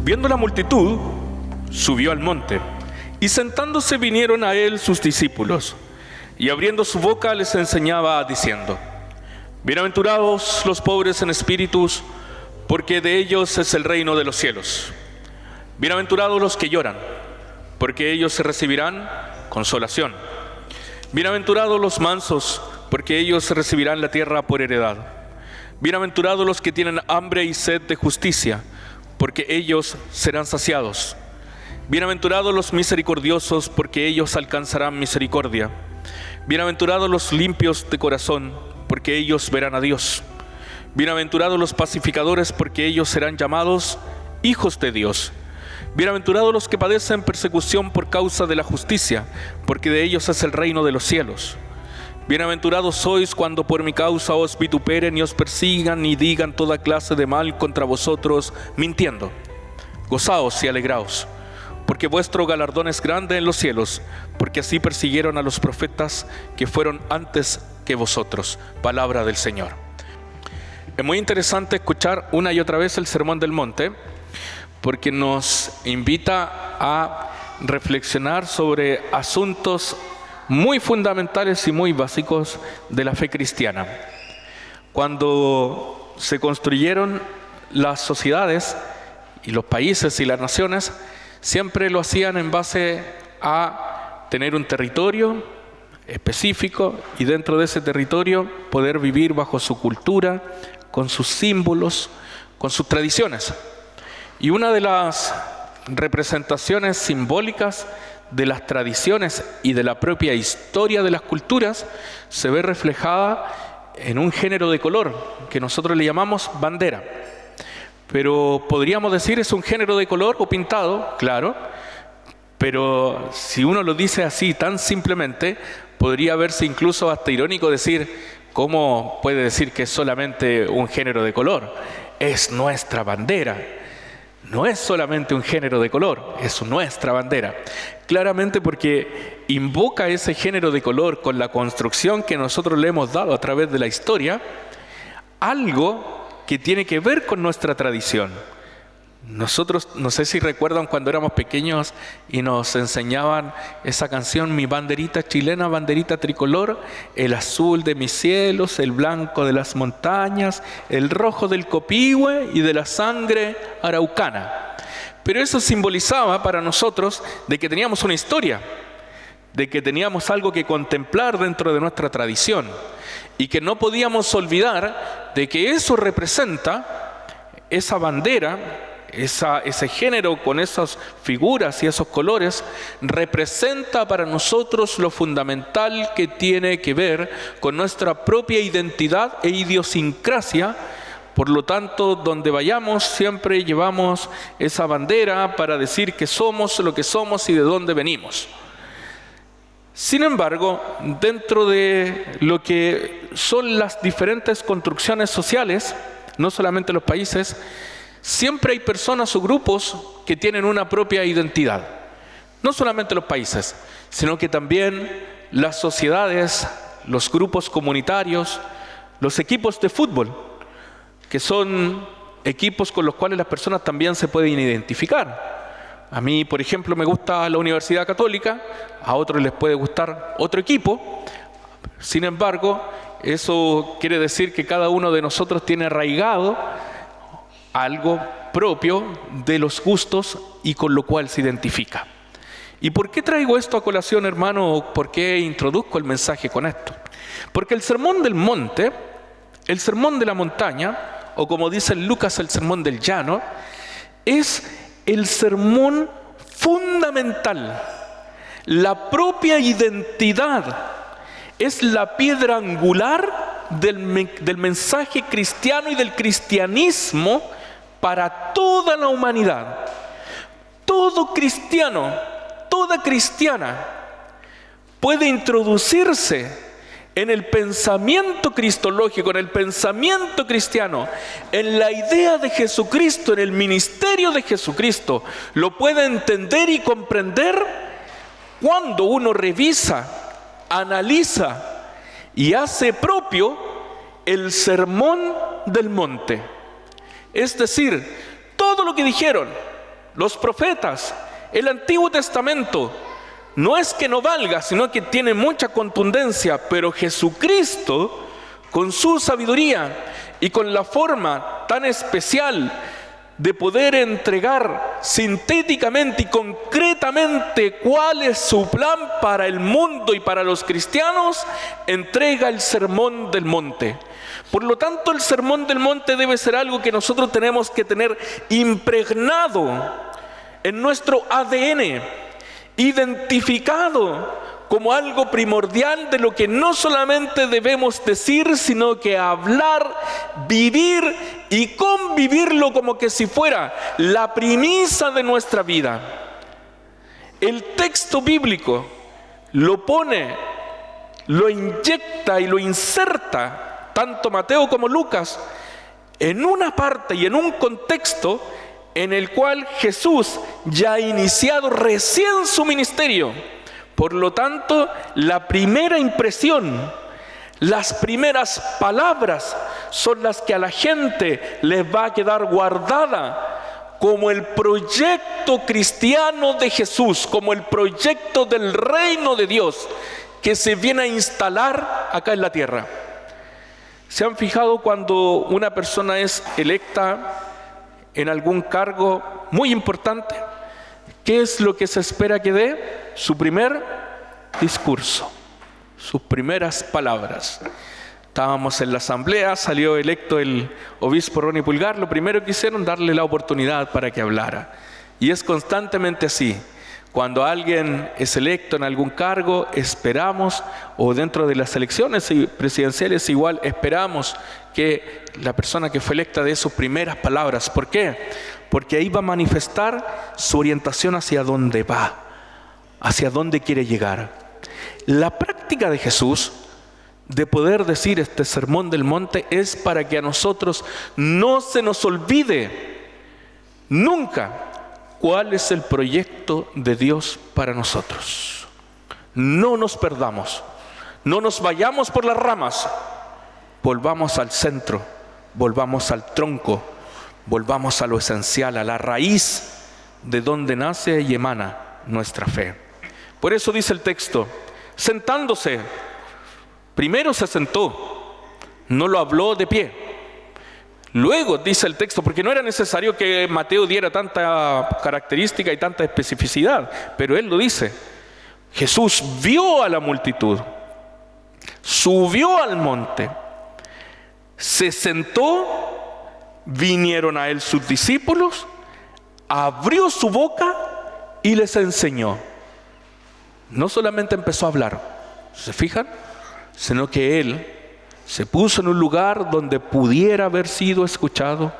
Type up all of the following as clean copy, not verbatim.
Viendo la multitud, subió al monte, y sentándose vinieron a él sus discípulos, y abriendo su boca les enseñaba diciendo: Bienaventurados los pobres en espíritus, porque de ellos es el reino de los cielos. Bienaventurados los que lloran, porque ellos se recibirán consolación. Bienaventurados los mansos, porque ellos recibirán la tierra por heredad. Bienaventurados los que tienen hambre y sed de justicia, porque ellos serán saciados. Bienaventurados los misericordiosos, porque ellos alcanzarán misericordia. Bienaventurados los limpios de corazón, porque ellos verán a Dios. Bienaventurados los pacificadores, porque ellos serán llamados hijos de Dios. Bienaventurados los que padecen persecución por causa de la justicia, porque de ellos es el reino de los cielos. Bienaventurados sois cuando por mi causa os vituperen y os persigan y digan toda clase de mal contra vosotros, mintiendo. Gozaos y alegraos, porque vuestro galardón es grande en los cielos, porque así persiguieron a los profetas que fueron antes que vosotros. Palabra del Señor. Es muy interesante escuchar una y otra vez el Sermón del Monte, porque nos invita a reflexionar sobre asuntos muy fundamentales y muy básicos de la fe cristiana. Cuando se construyeron las sociedades y los países y las naciones, siempre lo hacían en base a tener un territorio específico y dentro de ese territorio poder vivir bajo su cultura, con sus símbolos, con sus tradiciones. Y una de las representaciones simbólicas de las tradiciones y de la propia historia de las culturas se ve reflejada en un género de color que nosotros le llamamos bandera. Pero podríamos decir es un género de color o pintado, claro, pero si uno lo dice así tan simplemente, podría verse incluso hasta irónico decir: ¿cómo puede decir que es solamente un género de color? Es nuestra bandera. No es solamente un género de color, es nuestra bandera. Claramente porque invoca ese género de color con la construcción que nosotros le hemos dado a través de la historia, algo que tiene que ver con nuestra tradición. Nosotros, no sé si recuerdan cuando éramos pequeños y nos enseñaban esa canción: mi banderita chilena, banderita tricolor, el azul de mis cielos, el blanco de las montañas, el rojo del Copihue y de la sangre araucana. Pero eso simbolizaba para nosotros de que teníamos una historia, de que teníamos algo que contemplar dentro de nuestra tradición y que no podíamos olvidar de que eso representa, esa bandera, ese género con esas figuras y esos colores, representa para nosotros lo fundamental que tiene que ver con nuestra propia identidad e idiosincrasia. Por lo tanto, donde vayamos siempre llevamos esa bandera para decir que somos lo que somos y de dónde venimos. Sin embargo, dentro de lo que son las diferentes construcciones sociales, no solamente los países, siempre hay personas o grupos que tienen una propia identidad. No solamente los países, sino que también las sociedades, los grupos comunitarios, los equipos de fútbol, que son equipos con los cuales las personas también se pueden identificar. A mí, por ejemplo, me gusta la Universidad Católica, a otros les puede gustar otro equipo. Sin embargo, eso quiere decir que cada uno de nosotros tiene arraigado algo propio de los gustos y con lo cual se identifica. ¿Y por qué traigo esto a colación, hermano? ¿Por qué introduzco el mensaje con esto? Porque el sermón del monte, el sermón de la montaña, o como dice Lucas, el sermón del llano, es el sermón fundamental. La propia identidad es la piedra angular del mensaje cristiano y del cristianismo para toda la humanidad. Todo cristiano, toda cristiana puede introducirse en el pensamiento cristológico, en el pensamiento cristiano, en la idea de Jesucristo, en el ministerio de Jesucristo. Lo puede entender y comprender cuando uno revisa, analiza y hace propio el sermón del monte. Es decir, todo lo que dijeron los profetas, el Antiguo Testamento, no es que no valga, sino que tiene mucha contundencia, pero Jesucristo, con su sabiduría y con la forma tan especial de poder entregar sintéticamente y concretamente cuál es su plan para el mundo y para los cristianos, entrega el Sermón del Monte. Por lo tanto, el Sermón del Monte debe ser algo que nosotros tenemos que tener impregnado en nuestro ADN, identificado como algo primordial de lo que no solamente debemos decir, sino que hablar, vivir y convivirlo como que si fuera la premisa de nuestra vida. El texto bíblico lo pone, lo inyecta y lo inserta, tanto Mateo como Lucas, en una parte y en un contexto en el cual Jesús ya ha iniciado recién su ministerio. Por lo tanto, la primera impresión, las primeras palabras son las que a la gente les va a quedar guardada como el proyecto cristiano de Jesús, como el proyecto del reino de Dios que se viene a instalar acá en la tierra. ¿Se han fijado cuando una persona es electa en algún cargo muy importante? ¿Qué es lo que se espera que dé? Su primer discurso, sus primeras palabras. Estábamos en la asamblea, salió electo el obispo Ronnie Pulgar. Lo primero que hicieron, darle la oportunidad para que hablara. Y es constantemente así. Cuando alguien es electo en algún cargo, esperamos, o dentro de las elecciones presidenciales igual, esperamos que la persona que fue electa dé sus primeras palabras. ¿Por qué? Porque ahí va a manifestar su orientación hacia dónde va, hacia dónde quiere llegar. La práctica de Jesús de poder decir este Sermón del Monte es para que a nosotros no se nos olvide nunca cuál es el proyecto de Dios para nosotros. No nos perdamos, no nos vayamos por las ramas, volvamos al centro, volvamos al tronco, volvamos a lo esencial, a la raíz de donde nace y emana nuestra fe. Por eso dice el texto, sentándose, primero se sentó, no lo habló de pie. Luego dice el texto, porque no era necesario que Mateo diera tanta característica y tanta especificidad, pero él lo dice. Jesús vio a la multitud, subió al monte, se sentó, vinieron a él sus discípulos, abrió su boca y les enseñó. No solamente empezó a hablar, ¿se fijan? Sino que él se puso en un lugar donde pudiera haber sido escuchado,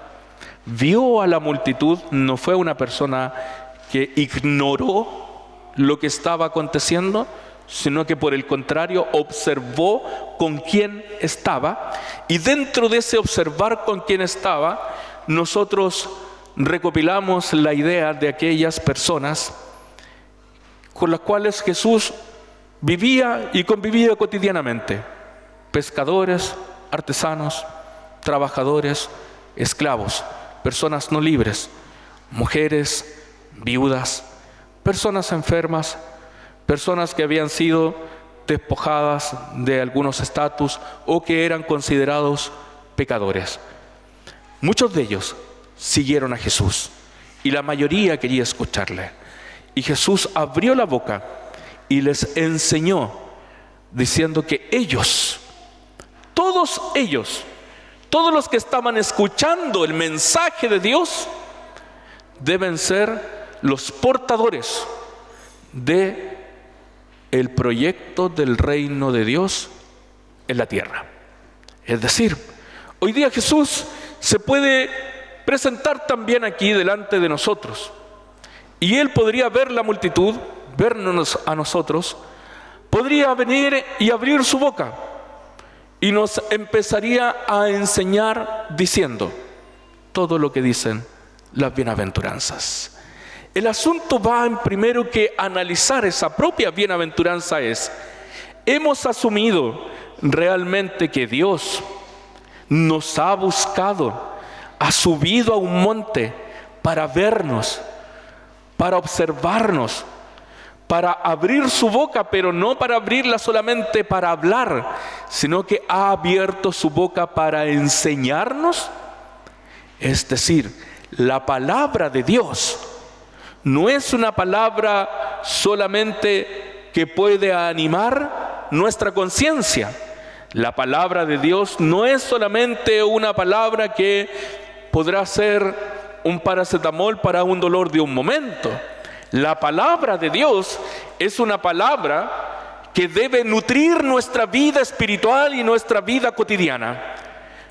vio a la multitud, no fue una persona que ignoró lo que estaba aconteciendo, sino que por el contrario observó con quién estaba, y dentro de ese observar con quién estaba, nosotros recopilamos la idea de aquellas personas con las cuales Jesús vivía y convivía cotidianamente: pescadores, artesanos, trabajadores, esclavos, personas no libres, mujeres, viudas, personas enfermas, personas que habían sido despojadas de algunos estatus o que eran considerados pecadores. Muchos de ellos siguieron a Jesús y la mayoría quería escucharle. Y Jesús abrió la boca y les enseñó, diciendo que ellos, todos ellos, todos los que estaban escuchando el mensaje de Dios, deben ser los portadores de el proyecto del reino de Dios en la tierra. Es decir, hoy día Jesús se puede presentar también aquí delante de nosotros, y Él podría ver la multitud, vernos a nosotros, podría venir y abrir su boca y nos empezaría a enseñar diciendo todo lo que dicen las bienaventuranzas. El asunto va en primero que analizar esa propia bienaventuranza es: ¿hemos asumido realmente que Dios nos ha buscado, ha subido a un monte para vernos, para observarnos, para abrir su boca, pero no para abrirla solamente para hablar, sino que ha abierto su boca para enseñarnos. Es decir, la palabra de Dios no es una palabra solamente que puede animar nuestra conciencia. La palabra de Dios no es solamente una palabra que podrá ser un paracetamol para un dolor de un momento. La palabra de Dios es una palabra que debe nutrir nuestra vida espiritual y nuestra vida cotidiana.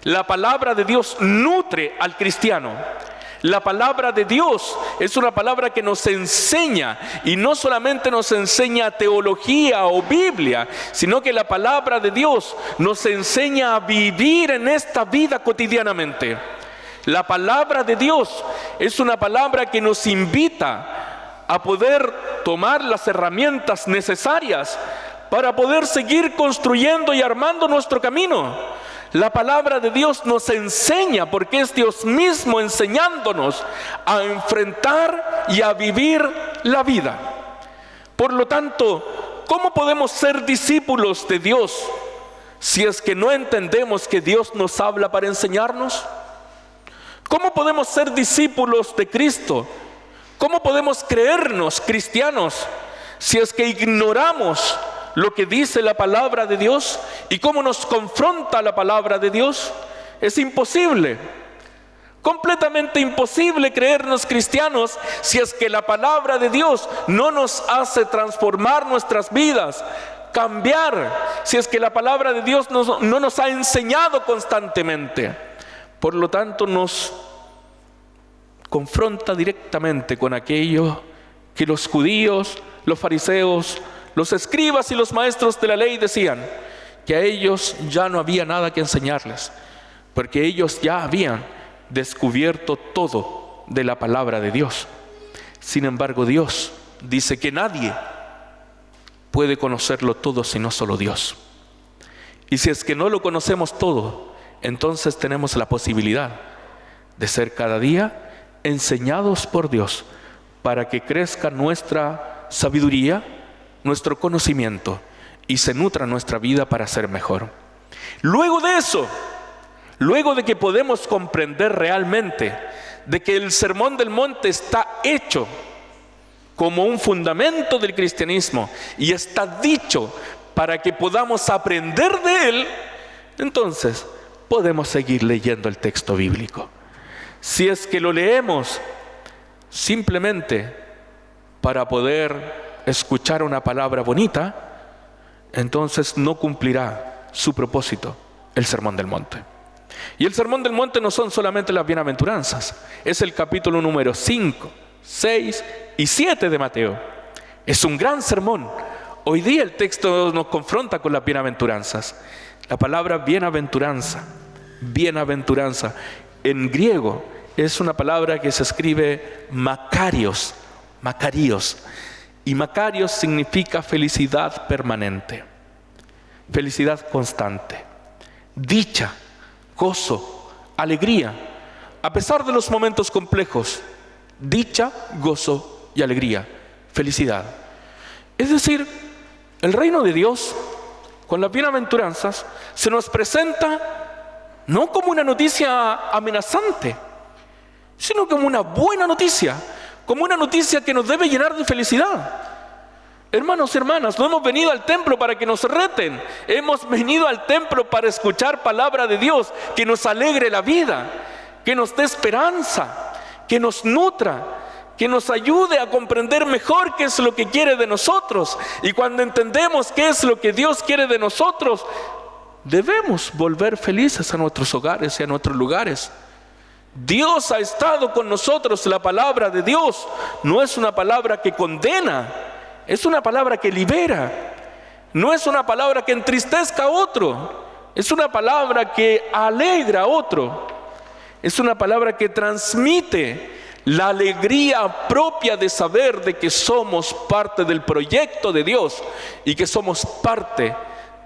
La palabra de Dios nutre al cristiano. La palabra de Dios es una palabra que nos enseña, y no solamente nos enseña teología o Biblia, sino que la palabra de Dios nos enseña a vivir en esta vida cotidianamente. La palabra de Dios es una palabra que nos invita a poder tomar las herramientas necesarias para poder seguir construyendo y armando nuestro camino. La palabra de Dios nos enseña, porque es Dios mismo enseñándonos a enfrentar y a vivir la vida. Por lo tanto, ¿cómo podemos ser discípulos de Dios si es que no entendemos que Dios nos habla para enseñarnos? ¿Cómo podemos ser discípulos de Cristo? ¿Cómo podemos creernos cristianos si es que ignoramos lo que dice la palabra de Dios y cómo nos confronta la palabra de Dios? Es imposible, completamente imposible creernos cristianos si es que la palabra de Dios no nos hace transformar nuestras vidas, cambiar, si es que la palabra de Dios no nos ha enseñado constantemente. Por lo tanto, nos confronta directamente con aquello que los judíos, los fariseos, los escribas y los maestros de la ley decían, que a ellos ya no había nada que enseñarles, porque ellos ya habían descubierto todo de la palabra de Dios. Sin embargo, Dios dice que nadie puede conocerlo todo sino solo Dios. Y si es que no lo conocemos todo, entonces tenemos la posibilidad de ser cada día enseñados por Dios para que crezca nuestra sabiduría, nuestro conocimiento, y se nutra nuestra vida para ser mejor. Luego de eso, luego de que podemos comprender realmente de que el Sermón del Monte está hecho como un fundamento del cristianismo y está dicho para que podamos aprender de él, entonces podemos seguir leyendo el texto bíblico. Si es que lo leemos simplemente para poder escuchar una palabra bonita, entonces no cumplirá su propósito el Sermón del Monte. Y el Sermón del Monte no son solamente las bienaventuranzas, es el capítulo número 5, 6 y 7 de Mateo. Es un gran sermón. Hoy día el texto nos confronta con las bienaventuranzas. La palabra bienaventuranza, bienaventuranza, en griego es una palabra que se escribe makarios, makarios. Y makarios significa felicidad permanente, felicidad constante, dicha, gozo, alegría, a pesar de los momentos complejos, dicha, gozo y alegría, felicidad. Es decir, el reino de Dios con las bienaventuranzas se nos presenta no como una noticia amenazante, sino como una buena noticia, como una noticia que nos debe llenar de felicidad. Hermanos y hermanas, no hemos venido al templo para que nos reten, hemos venido al templo para escuchar palabra de Dios que nos alegre la vida, que nos dé esperanza, que nos nutra, que nos ayude a comprender mejor qué es lo que quiere de nosotros. Y cuando entendemos qué es lo que Dios quiere de nosotros, debemos volver felices a nuestros hogares y a nuestros lugares. Dios ha estado con nosotros. La palabra de Dios no es una palabra que condena, es una palabra que libera. No es una palabra que entristezca a otro, es una palabra que alegra a otro. Es una palabra que transmite la alegría propia de saber de que somos parte del proyecto de Dios y que somos parte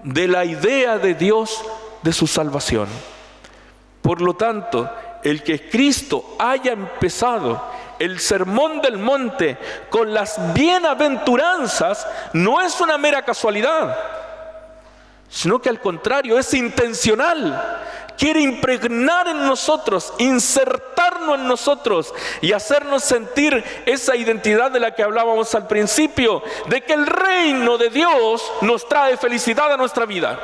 de la idea de Dios de su salvación. Por lo tanto, el que Cristo haya empezado el sermón del monte con las bienaventuranzas no es una mera casualidad, sino que al contrario es intencional. Quiere impregnar en nosotros, insertarnos en nosotros y hacernos sentir esa identidad de la que hablábamos al principio, de que el reino de Dios nos trae felicidad a nuestra vida,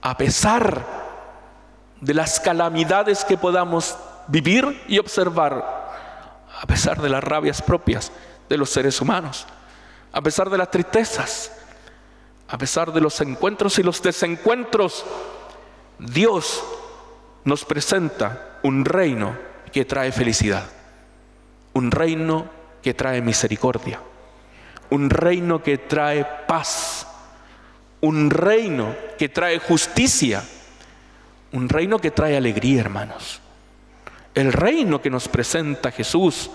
a pesar de las calamidades que podamos vivir y observar, a pesar de las rabias propias de los seres humanos, a pesar de las tristezas, a pesar de los encuentros y los desencuentros. Dios nos presenta un reino que trae felicidad, un reino que trae misericordia, un reino que trae paz, un reino que trae justicia, un reino que trae alegría, hermanos. El reino que nos presenta Jesús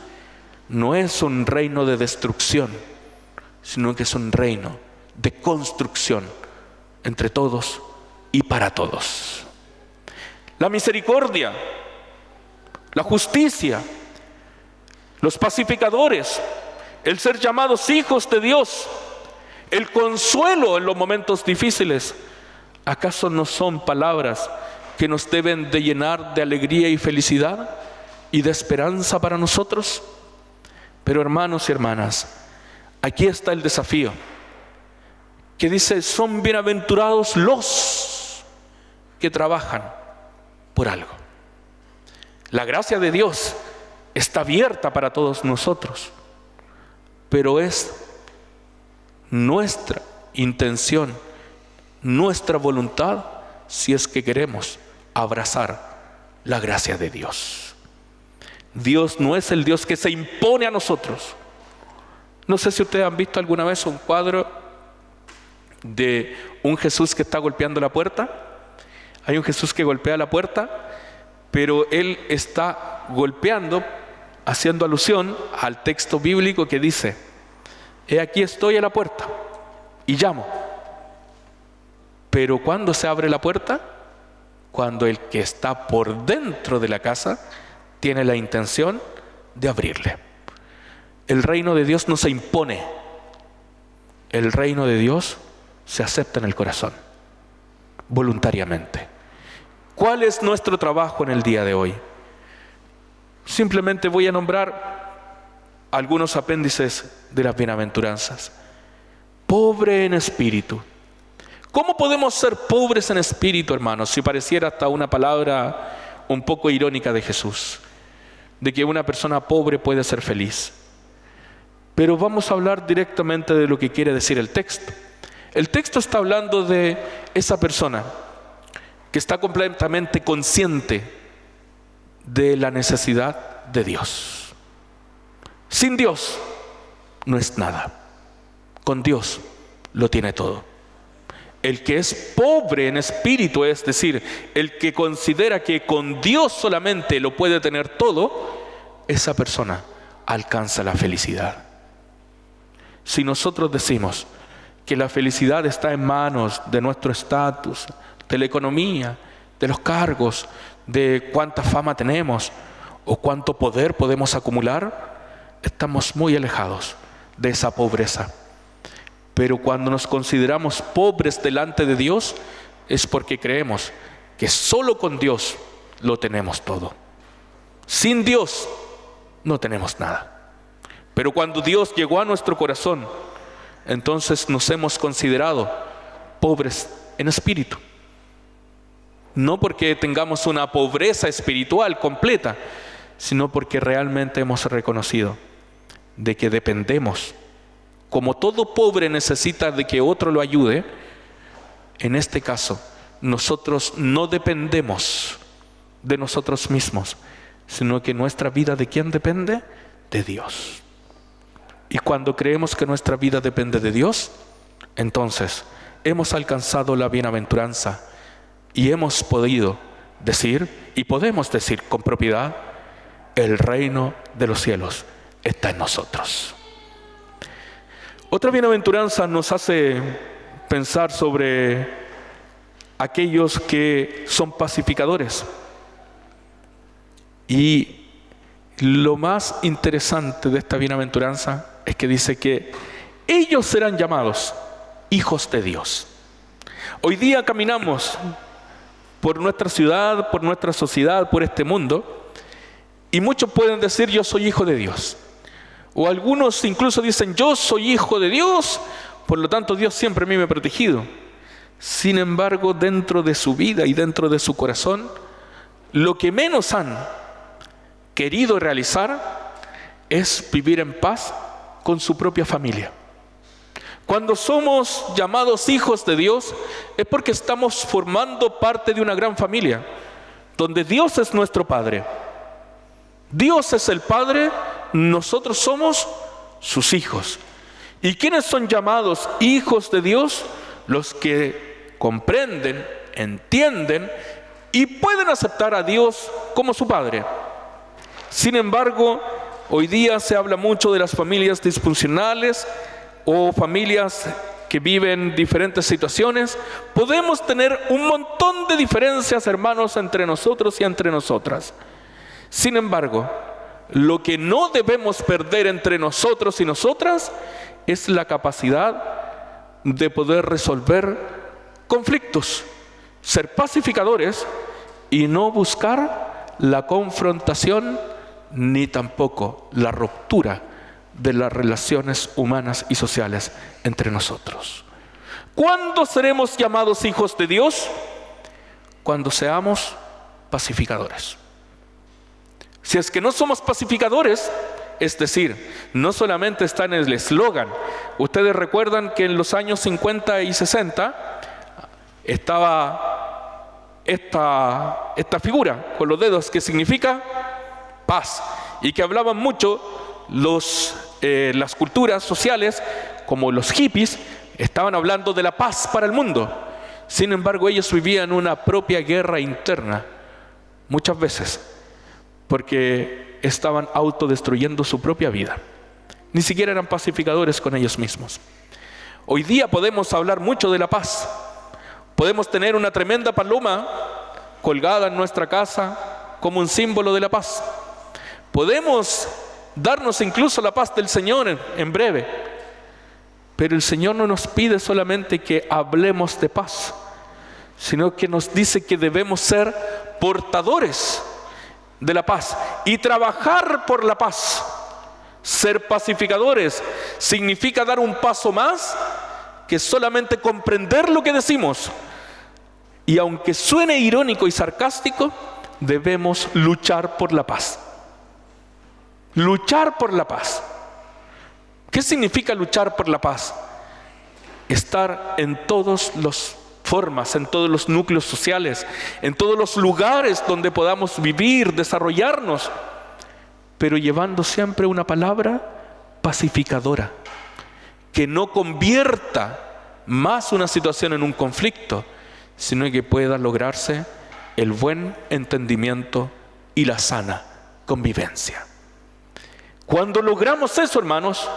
no es un reino de destrucción, sino que es un reino de construcción entre todos y para todos. La misericordia, la justicia, los pacificadores, el ser llamados hijos de Dios, el consuelo en los momentos difíciles, ¿acaso no son palabras que nos deben de llenar de alegría y felicidad y de esperanza para nosotros? Pero hermanos y hermanas, aquí está el desafío, que dice: son bienaventurados los que trabajan por algo. La gracia de Dios está abierta para todos nosotros, pero es nuestra intención, nuestra voluntad, si es que queremos abrazar la gracia de Dios. Dios no es el Dios que se impone a nosotros. No sé si ustedes han visto alguna vez un cuadro de un Jesús que está golpeando la puerta. Hay un Jesús que golpea la puerta, pero Él está golpeando, haciendo alusión al texto bíblico que dice: he aquí estoy a la puerta y llamo. Pero ¿cuándo se abre la puerta? Cuando el que está por dentro de la casa tiene la intención de abrirle. El reino de Dios no se impone. El reino de Dios se acepta en el corazón, voluntariamente. ¿Cuál es nuestro trabajo en el día de hoy? Simplemente voy a nombrar algunos apéndices de las bienaventuranzas. Pobre en espíritu. ¿Cómo podemos ser pobres en espíritu, hermanos? Si pareciera hasta una palabra un poco irónica de Jesús, de que una persona pobre puede ser feliz. Pero vamos a hablar directamente de lo que quiere decir el texto. El texto está hablando de esa persona que está completamente consciente de la necesidad de Dios. Sin Dios no es nada. Con Dios lo tiene todo. El que es pobre en espíritu, es decir, el que considera que con Dios solamente lo puede tener todo, esa persona alcanza la felicidad. Si nosotros decimos que la felicidad está en manos de nuestro estatus, de la economía, de los cargos, de cuánta fama tenemos o cuánto poder podemos acumular, estamos muy alejados de esa pobreza. Pero cuando nos consideramos pobres delante de Dios, es porque creemos que solo con Dios lo tenemos todo. Sin Dios no tenemos nada. Pero cuando Dios llegó a nuestro corazón, entonces nos hemos considerado pobres en espíritu. No porque tengamos una pobreza espiritual completa, sino porque realmente hemos reconocido de que dependemos. Como todo pobre necesita de que otro lo ayude, en este caso, nosotros no dependemos de nosotros mismos, sino que nuestra vida, ¿de quién depende? De Dios. Y cuando creemos que nuestra vida depende de Dios, entonces hemos alcanzado la bienaventuranza y hemos podido decir, y podemos decir con propiedad: el reino de los cielos está en nosotros. Otra bienaventuranza nos hace pensar sobre aquellos que son pacificadores. Y lo más interesante de esta bienaventuranza es que dice que ellos serán llamados hijos de Dios. Hoy día caminamos por nuestra ciudad, por nuestra sociedad, por este mundo, y muchos pueden decir: yo soy hijo de Dios. O algunos incluso dicen: yo soy hijo de Dios, por lo tanto Dios siempre a mí me ha protegido. Sin embargo, dentro de su vida y dentro de su corazón, lo que menos han querido realizar es vivir en paz con su propia familia. Cuando somos llamados hijos de Dios, es porque estamos formando parte de una gran familia, donde Dios es nuestro Padre. Dios es el Padre, nosotros somos sus hijos. ¿Y quiénes son llamados hijos de Dios? Los que comprenden, entienden y pueden aceptar a Dios como su Padre. Sin embargo, hoy día se habla mucho de las familias disfuncionales o familias que viven diferentes situaciones. Podemos tener un montón de diferencias, hermanos, entre nosotros y entre nosotras. Sin embargo, lo que no debemos perder entre nosotros y nosotras es la capacidad de poder resolver conflictos, ser pacificadores y no buscar la confrontación ni tampoco la ruptura de las relaciones humanas y sociales entre nosotros. ¿Cuándo seremos llamados hijos de Dios? Cuando seamos pacificadores. Si es que no somos pacificadores, es decir, no solamente está en el eslogan. Ustedes recuerdan que en los años 50 y 60 estaba esta figura con los dedos que significa paz, y que hablaban mucho las culturas sociales, como los hippies, estaban hablando de la paz para el mundo. Sin embargo, ellos vivían una propia guerra interna, muchas veces, porque estaban autodestruyendo su propia vida. Ni siquiera eran pacificadores con ellos mismos. Hoy día podemos hablar mucho de la paz. Podemos tener una tremenda paloma colgada en nuestra casa como un símbolo de la paz. Podemos darnos incluso la paz del Señor en breve. Pero el Señor no nos pide solamente que hablemos de paz, sino que nos dice que debemos ser portadores de la paz y trabajar por la paz. Ser pacificadores significa dar un paso más que solamente comprender lo que decimos. Y aunque suene irónico y sarcástico, debemos luchar por la paz. Luchar por la paz. ¿Qué significa luchar por la paz? Estar en todas las formas, en todos los núcleos sociales, en todos los lugares donde podamos vivir, desarrollarnos, pero llevando siempre una palabra pacificadora, que no convierta más una situación en un conflicto, sino que pueda lograrse el buen entendimiento y la sana convivencia. Cuando logramos eso, hermanos,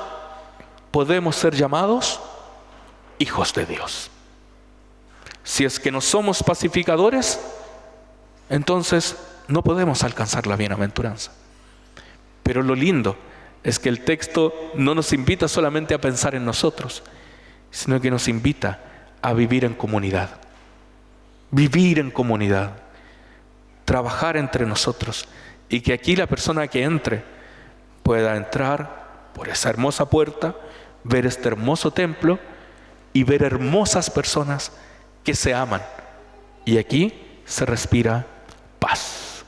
podemos ser llamados hijos de Dios. Si es que no somos pacificadores, entonces no podemos alcanzar la bienaventuranza. Pero lo lindo es que el texto no nos invita solamente a pensar en nosotros, sino que nos invita a vivir en comunidad. Vivir en comunidad, trabajar entre nosotros, y que aquí la persona que entre pueda entrar por esa hermosa puerta, ver este hermoso templo y ver hermosas personas que se aman. Y aquí se respira paz.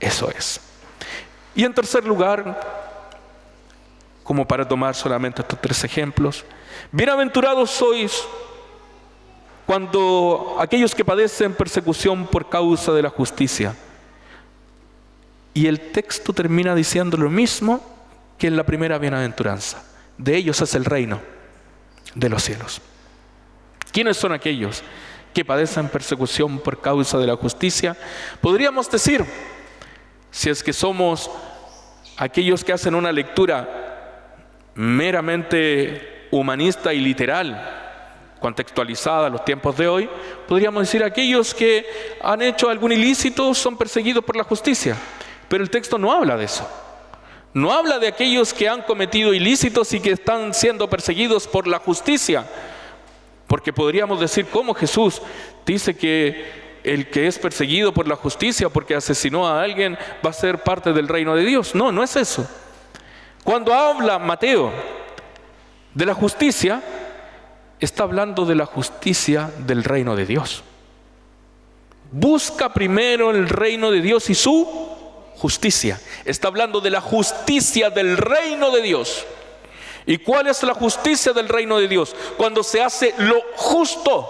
Eso es. Y en tercer lugar, como para tomar solamente estos 3 ejemplos, bienaventurados sois cuando aquellos que padecen persecución por causa de la justicia. Y el texto termina diciendo lo mismo que en la primera bienaventuranza. De ellos es el reino de los cielos. ¿Quiénes son aquellos que padecen persecución por causa de la justicia? Podríamos decir, si es que somos aquellos que hacen una lectura meramente humanista y literal, contextualizada a los tiempos de hoy, podríamos decir aquellos que han hecho algún ilícito son perseguidos por la justicia. Pero el texto no habla de eso. No habla de aquellos que han cometido ilícitos y que están siendo perseguidos por la justicia. Porque podríamos decir, ¿cómo Jesús dice que el que es perseguido por la justicia porque asesinó a alguien va a ser parte del reino de Dios? No, no es eso. Cuando habla Mateo de la justicia, está hablando de la justicia del reino de Dios. Busca primero el reino de Dios y su justicia. Está hablando de la justicia del reino de Dios. ¿Y cuál es la justicia del reino de Dios? Cuando se hace lo justo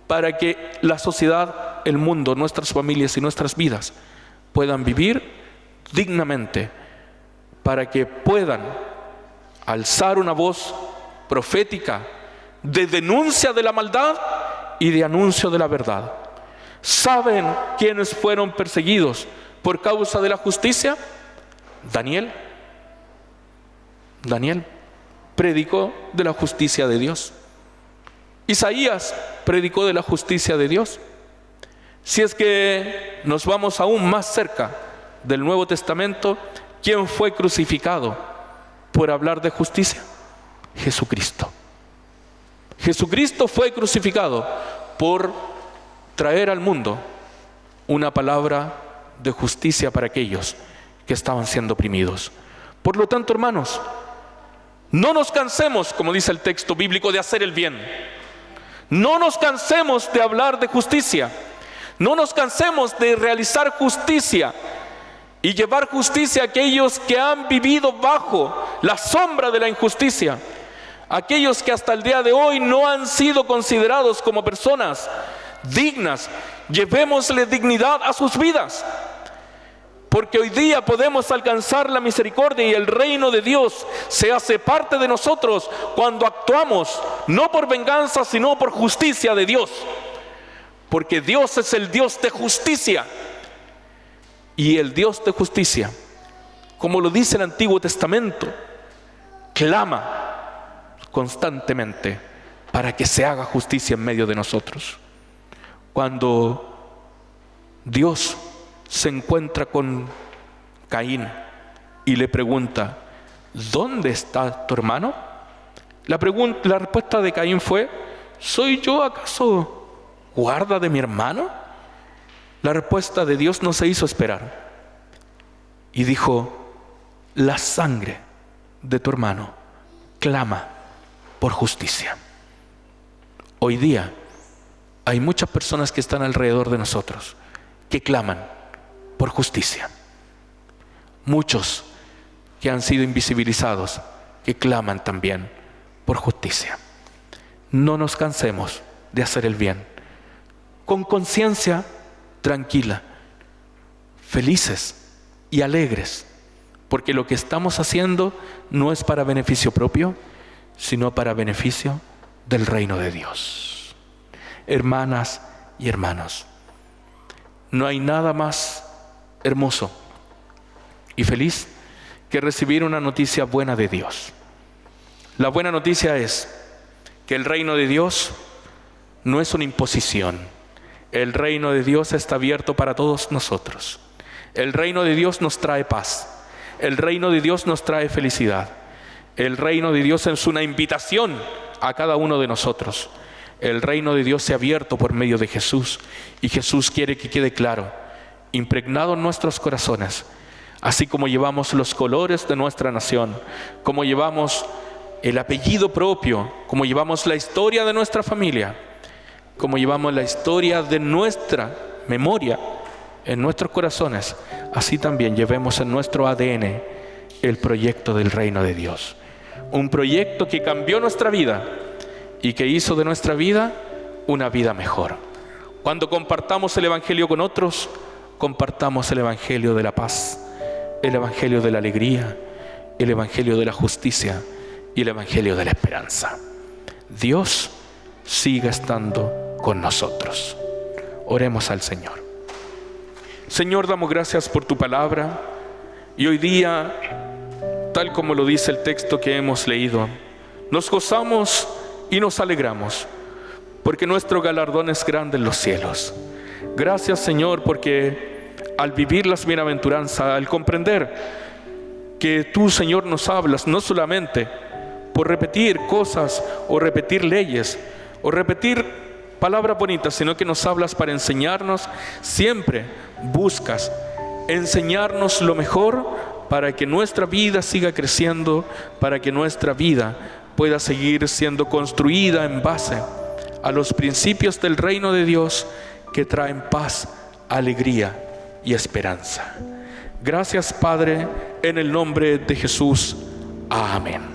para que la sociedad, el mundo, nuestras familias y nuestras vidas puedan vivir dignamente, para que puedan alzar una voz profética de denuncia de la maldad y de anuncio de la verdad. ¿Saben quiénes fueron perseguidos por causa de la justicia? Daniel predicó de la justicia de Dios. Isaías predicó de la justicia de Dios. Si es que nos vamos aún más cerca del Nuevo Testamento, ¿quién fue crucificado por hablar de justicia? Jesucristo. Jesucristo fue crucificado por traer al mundo una palabra de justicia para aquellos que estaban siendo oprimidos. Por lo tanto, hermanos, no nos cansemos, como dice el texto bíblico, de hacer el bien. No nos cansemos de hablar de justicia. No nos cansemos de realizar justicia y llevar justicia a aquellos que han vivido bajo la sombra de la injusticia. Aquellos que hasta el día de hoy no han sido considerados como personas dignas. Llevémosle dignidad a sus vidas. Porque hoy día podemos alcanzar la misericordia y el reino de Dios se hace parte de nosotros cuando actuamos no por venganza, sino por justicia de Dios. Porque Dios es el Dios de justicia. Y el Dios de justicia, como lo dice el Antiguo Testamento, clama constantemente para que se haga justicia en medio de nosotros. Cuando Dios se encuentra con Caín y le pregunta, ¿dónde está tu hermano? La respuesta de Caín fue, ¿soy yo acaso guarda de mi hermano? La respuesta de Dios no se hizo esperar y dijo, la sangre de tu hermano clama por justicia. Hoy día hay muchas personas que están alrededor de nosotros que claman por justicia. Muchos que han sido invisibilizados, que claman también por justicia. No nos cansemos de hacer el bien, con conciencia tranquila, felices y alegres, porque lo que estamos haciendo no es para beneficio propio, sino para beneficio del reino de Dios. Hermanas y hermanos, no hay nada más hermoso y feliz que recibir una noticia buena de Dios. La buena noticia es que el reino de Dios no es una imposición. El reino de Dios está abierto para todos nosotros. El reino de Dios nos trae paz. El reino de Dios nos trae felicidad. El reino de Dios es una invitación a cada uno de nosotros. El reino de Dios se ha abierto por medio de Jesús, y Jesús quiere que quede claro, impregnado en nuestros corazones, así como llevamos los colores de nuestra nación, como llevamos el apellido propio, como llevamos la historia de nuestra familia, como llevamos la historia de nuestra memoria en nuestros corazones, así también llevemos en nuestro ADN el proyecto del reino de Dios. Un proyecto que cambió nuestra vida y que hizo de nuestra vida una vida mejor. Cuando compartamos el Evangelio con otros, compartamos el Evangelio de la paz, el Evangelio de la alegría, el Evangelio de la justicia y el Evangelio de la esperanza. Dios siga estando con nosotros. Oremos al Señor. Señor, damos gracias por tu palabra, y hoy día, tal como lo dice el texto que hemos leído, nos gozamos y nos alegramos, porque nuestro galardón es grande en los cielos. Gracias, Señor, porque al vivir las bienaventuranzas, al comprender que tú, Señor, nos hablas no solamente por repetir cosas o repetir leyes o repetir palabras bonitas, sino que nos hablas para enseñarnos. Siempre buscas enseñarnos lo mejor para que nuestra vida siga creciendo, para que nuestra vida pueda seguir siendo construida en base a los principios del reino de Dios que traen paz, alegría y esperanza. Gracias, Padre, en el nombre de Jesús. Amén.